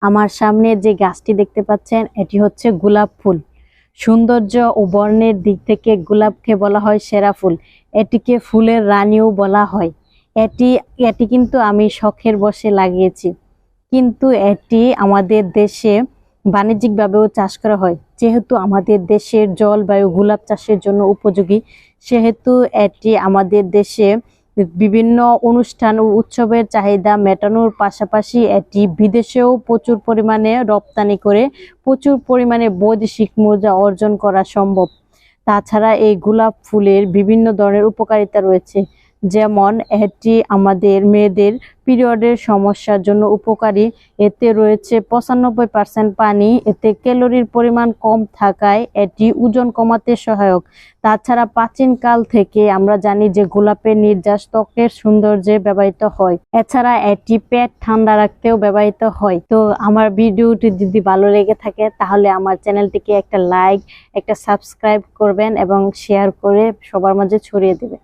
আমার সামনে যে গাছটি দেখতে পাচ্ছেন এটি হচ্ছে গোলাপ ফুল। সৌন্দর্য ও বর্ণের দিক থেকে গোলাপকে বলা হয় সেরা ফুল। এটিকে ফুলের রানীও বলা হয়। এটি এটি কিন্তু আমি শখের বশে লাগিয়েছি, কিন্তু এটি আমাদের দেশে বাণিজ্যিকভাবেও চাষ করা হয়। যেহেতু আমাদের দেশের জলবায়ু গোলাপ চাষের জন্য উপযোগী, সেহেতু এটি আমাদের দেশে বিভিন্ন অনুষ্ঠান ও উৎসবের চাহিদা মেটানোর পাশাপাশি এটি বিদেশেও প্রচুর পরিমাণে রপ্তানি করে প্রচুর পরিমাণে বৈদেশিক মুদ্রা অর্জন করা সম্ভব। তাছাড়া এই গোলাপ ফুলের বিভিন্ন ধরনের উপকারিতা রয়েছে, যেমন এটি আমাদের মেয়েদের পিরিয়ডের সমস্যার জন্য উপকারী। এতে রয়েছে 95% পানি। এতে ক্যালোরির পরিমাণ কম থাকায় এটি ওজন কমাতে সহায়ক। তাছাড়া প্রাচীনকাল থেকে আমরা জানি যে গোলাপের নির্যাস ত্বকের সৌন্দর্যে ব্যবহৃত হয়। এছাড়া এটি পেট ঠান্ডা রাখতেও ব্যবহৃত হয়। তো আমার ভিডিওটি যদি ভালো লেগে থাকে তাহলে আমার চ্যানেলটিকে একটা লাইক, একটা সাবস্ক্রাইব করবেন এবং শেয়ার করে সবার মাঝে ছড়িয়ে দেবেন।